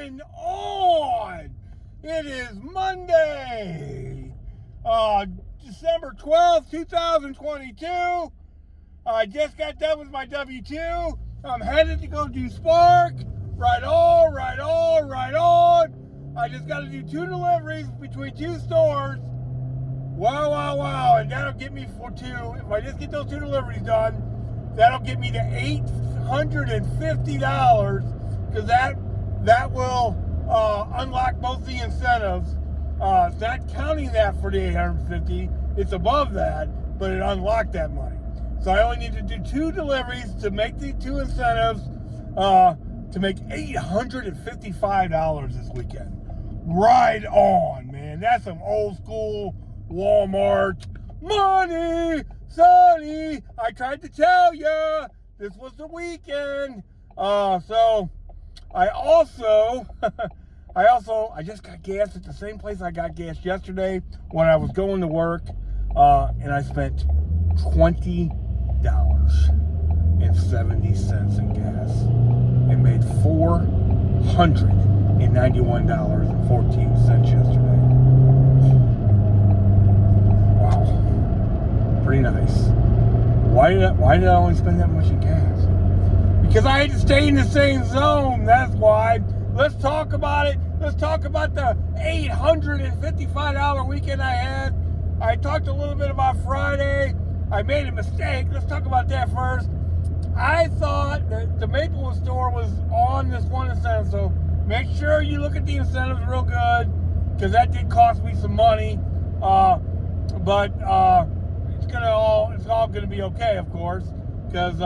going on? It is Monday, December 12th, 2022. I just got done with my W-2. I'm headed to go do Spark. Right on. I just got to do 2 deliveries between 2 stores. Wow. And that'll get me for 2. If I just get those 2 deliveries done, that'll get me to $850, because that will unlock both the incentives. It's not counting that for the $850. It's above that, but it unlocked that money. So I only need to do 2 deliveries to make the 2 incentives to make $855 this weekend. Right on, man. That's some old school Walmart money, Sonny. I tried to tell you this was the weekend. So I just got gas at the same place I got gas yesterday when I was going to work, and I spent $20.70 in gas and made $491.14 yesterday. Wow, pretty nice. Why did I only spend that much in gas? Because I had to stay in the same zone. That's why. Let's talk about it. Let's talk about the $855 weekend I had. I talked a little bit about Friday. I made a mistake. Let's talk about that first. I thought that the Maplewood store was on this one incentive, so make sure you look at the incentives real good, because that did cost me some money. But it's all gonna be okay, of course, because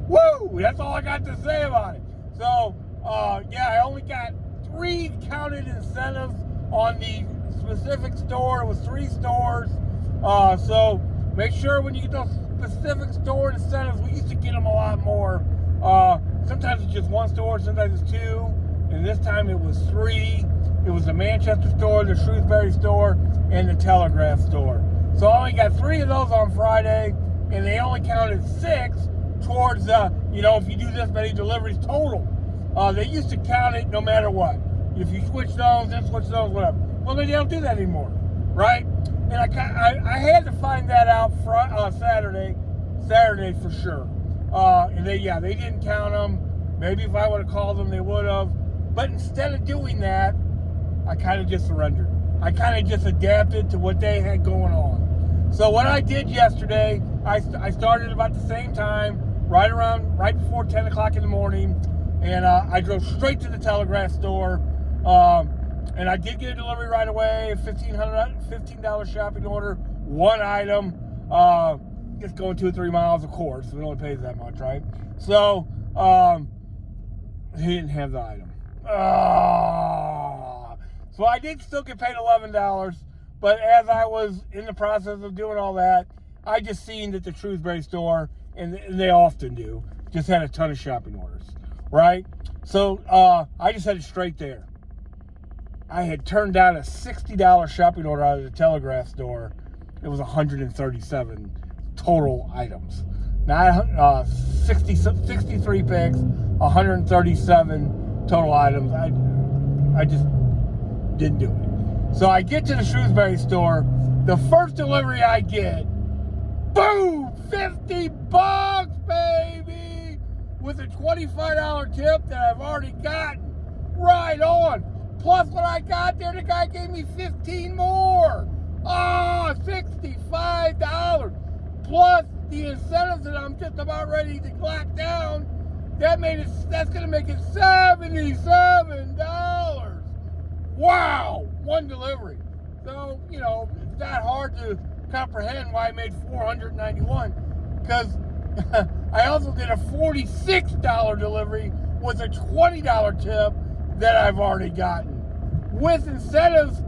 woo! That's all I got to say about it. So I only got 3 counted incentives on the specific store. It was 3 stores. So make sure when you get those specific store incentives, we used to get them a lot more. Sometimes it's just 1 store, sometimes it's 2, and this time it was 3. It was the Manchester store, the Shrewsbury store, and the Telegraph store. So I only got 3 of those on Friday, and they only counted 6 towards, if you do this many deliveries total. They used to count it no matter what. If you switch those, then switch those, whatever. Well, they don't do that anymore, right? And I had to find that out Saturday for sure. And they didn't count them. Maybe if I would have called them, they would have. But instead of doing that, I kind of just surrendered. I kind of just adapted to what they had going on. So what I did yesterday, I started about the same time, right before 10 o'clock in the morning, and I drove straight to the Telegraph store. And I did get a delivery right away, $15 shopping order, 1 item. It's going 2 or 3 miles, of course. It only pays that much, right? So he didn't have the item. So I did still get paid $11, but as I was in the process of doing all that, I just seen that the Shrewsbury store, and they often do, just had a ton of shopping orders, right? So I just headed straight there. I had turned down a $60 shopping order out of the Telegraph store. It was 137 total items. Now 63 picks, 137 total items. I just didn't do it. So I get to the Shrewsbury store. The first delivery I get, boom, $50, baby, with a $25 tip that I've already gotten. Right on. Plus what I got there, the guy gave me 15 more. $65. Plus the incentives that I'm just about ready to lock down. That's gonna make it $77. Wow, 1 delivery. So, it's not hard to comprehend why I made $491, because I also did a $46 delivery with a $20 tip that I've already gotten. With incentives,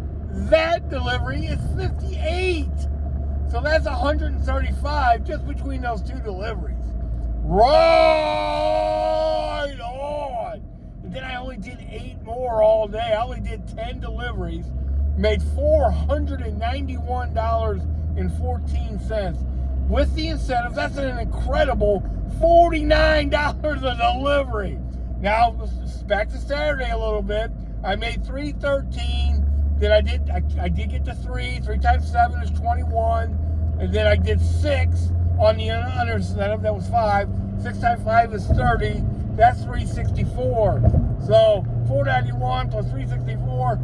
that delivery is $58. So that's $135 just between those 2 deliveries. Right on. And then I only did 8 more all day. I only did 10 deliveries, made $491.14. With the incentives, that's an incredible $49 a delivery. Now, back to Saturday a little bit. I made 313. Then I did get to 3. 3 times 7 is 21. And then I did 6 on the under incentive. That was 5. 6 times 5 is 30. That's 364. So 491 plus 364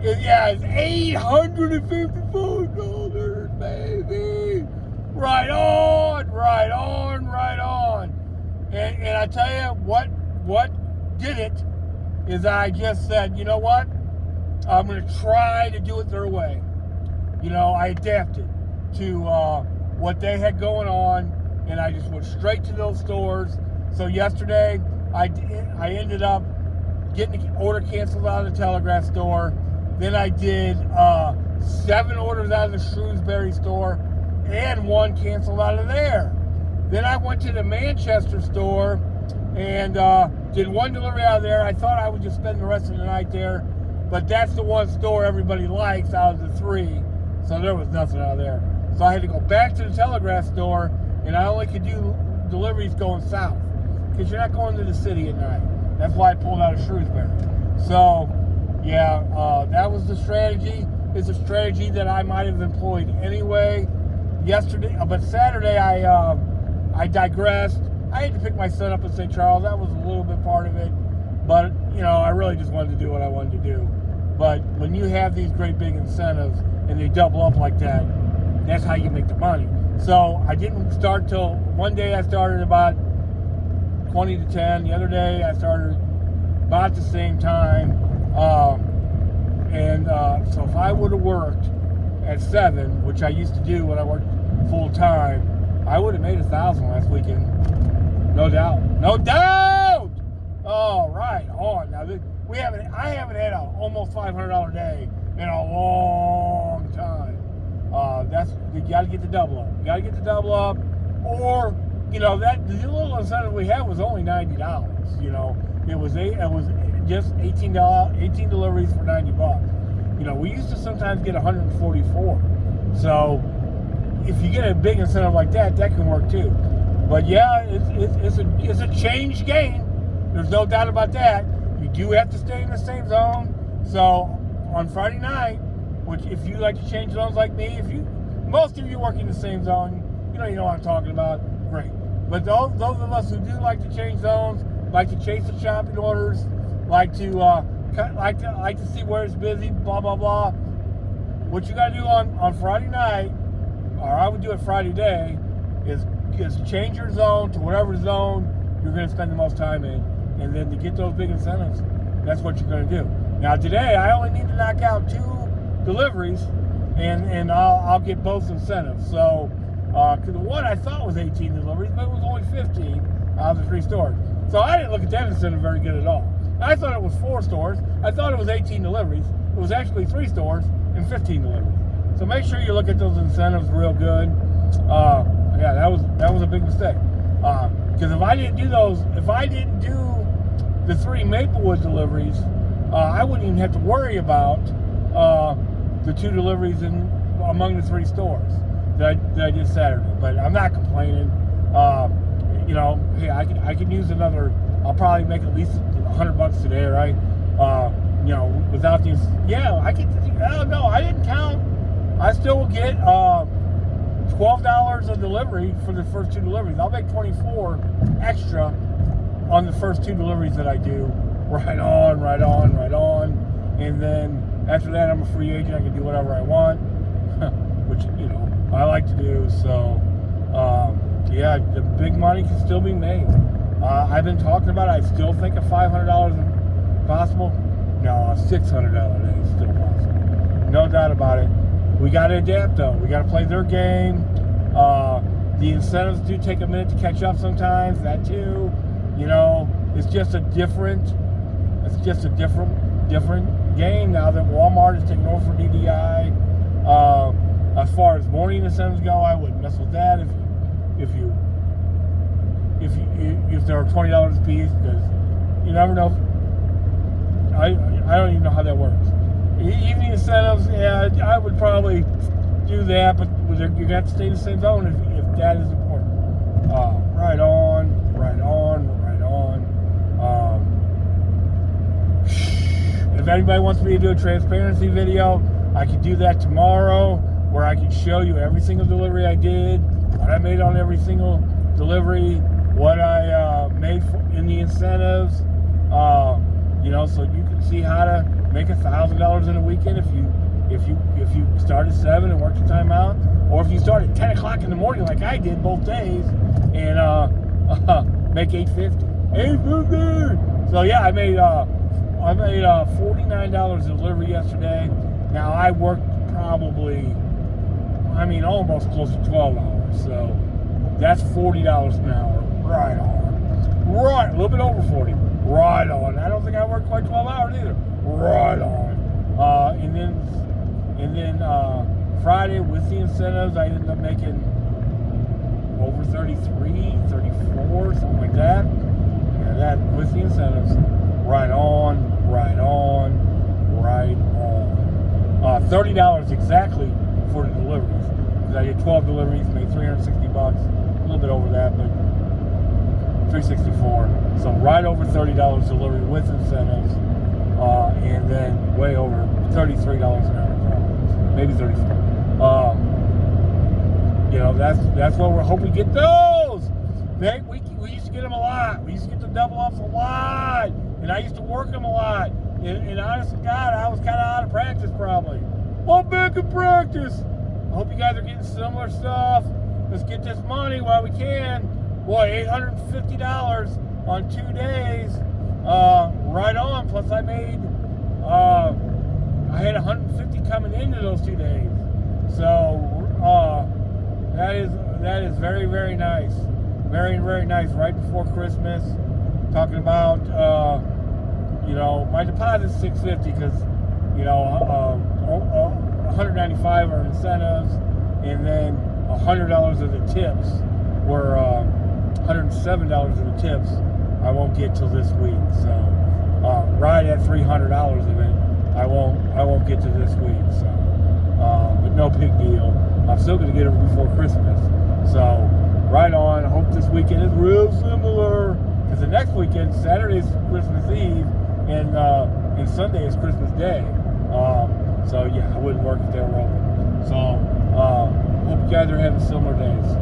is $854, baby. Right on, right on, right on. And I tell you what did it is I just said, you know what? I'm going to try to do it their way. You know, I adapted to what they had going on, and I just went straight to those stores. So yesterday, I ended up getting the order canceled out of the Telegraph store. Then I did 7 orders out of the Shrewsbury store and 1 canceled out of there. Then I went to the Manchester store and did 1 delivery out of there. I thought I would just spend the rest of the night there, but that's the one store everybody likes out of the 3, so there was nothing out of there. So I had to go back to the Telegraph store, and I only could do deliveries going south, because you're not going to the city at night. That's why I pulled out of Shrewsbury. So, yeah, that was the strategy. It's a strategy that I might have employed anyway. Yesterday, but Saturday, I digressed. I had to pick my son up in St. Charles. That was a little bit part of it. But, you know, I really just wanted to do what I wanted to do. But when you have these great big incentives and they double up like that, that's how you make the money. So I didn't start till one day I started about 20 to 10. The other day I started about the same time. So if I would have worked at 7, which I used to do when I worked full time, I would have made 1,000 last weekend. No doubt. No doubt! Oh, right on. Now, I haven't had an almost $500 day in a long time. You got to get the double up. You got to get the double up, or you know that the little incentive we had was only $90. You know, it was just $18 deliveries for $90. You know, we used to sometimes get 144. So if you get a big incentive like that, that can work too. But yeah, it's a change game. There's no doubt about that. You do have to stay in the same zone. So on Friday night, which if you like to change zones like me, most of you work in the same zone, you know what I'm talking about. Great. But those of us who do like to change zones, like to chase the shopping orders, like to see where it's busy, blah blah blah. What you got to do on Friday night, or I would do it Friday day, is change your zone to whatever zone you're going to spend the most time in, and then to get those big incentives, that's what you're going to do. Now today, I only need to knock out 2 deliveries, and I'll get both incentives. So, because the one I thought was 18 deliveries, but it was only 15 out of the 3 stores. So I didn't look at that incentive very good at all. I thought it was 4 stores. I thought it was 18 deliveries. It was actually 3 stores and 15 deliveries. So make sure you look at those incentives real good. Yeah, that was a big mistake. Because if I didn't do the 3 Maplewood deliveries, I wouldn't even have to worry about the 2 deliveries among the 3 stores that I did Saturday. But I'm not complaining. You know, hey, I could use another. I'll probably make at least $100 today, right? You know, without these. Yeah, I could. Oh no, I didn't count. I still will get $12 a delivery for the first 2 deliveries. I'll make $24 extra on the first 2 deliveries that I do. Right on, right on, right on. And then after that, I'm a free agent. I can do whatever I want, which, you know, I like to do. So, yeah, the big money can still be made. I've been talking about it. I still think a $500 is possible. No, a $600 day is still possible. No doubt about it. We got to adapt, though. We got to play their game. The incentives do take a minute to catch up sometimes. That too. You know, it's just a different game now that Walmart is taking over for DDI. As far as morning incentives go, I wouldn't mess with that if they're $20 a piece, because you never know. I don't even know how that works. Evening incentives, yeah, I would probably do that, but you have to stay in the same zone if that is important. Right on, right on, right on. anybody wants me to do a transparency video, I could do that tomorrow, where I can show you every single delivery I did, what I made on every single delivery, what I made in the incentives, so you can see how to make $1,000 in a weekend if you start at 7 and work your time out, or if you start at 10 o'clock in the morning like I did both days and make $850. So yeah, I made $49 delivery yesterday. Now I worked probably, almost close to 12 hours. So that's $40 an hour. Right on. Right, a little bit over 40. Right on. I don't think I worked quite 12 hours either. Right on. And then Friday with the incentives, I ended up making over 33, 34, something like that. Yeah, that with the incentives. Right on, right on, right on. $30 exactly for the deliveries. Because I did 12 deliveries, made $360, a little bit over that, but $364. So right over $30 delivery with incentives, and then way over $33 an hour, probably. Maybe 34. That's what we're hoping to get those. We used to get them a lot. We used to get the double ups a lot, and I used to work them a lot. And honest to God, I was kind of out of practice probably. I'm back in practice. I hope you guys are getting similar stuff. Let's get this money while we can. Boy, $850 on 2 days. Right on. Plus I made, I had 150 coming into those 2 days. So that is very, very nice. Very, very nice. Right before Christmas. Talking about, my deposit's $650 because, $195 are incentives, and then $100 of the tips were $107 of the tips I won't get till this week. So right at $300 of it I won't get to this week. So but no big deal. I'm still gonna get it before Christmas. So right on. I hope this weekend is real similar, because the next weekend, Saturday's Christmas Eve, and Sunday is Christmas Day. So yeah, I wouldn't work if they were open. So hope you guys are having similar days.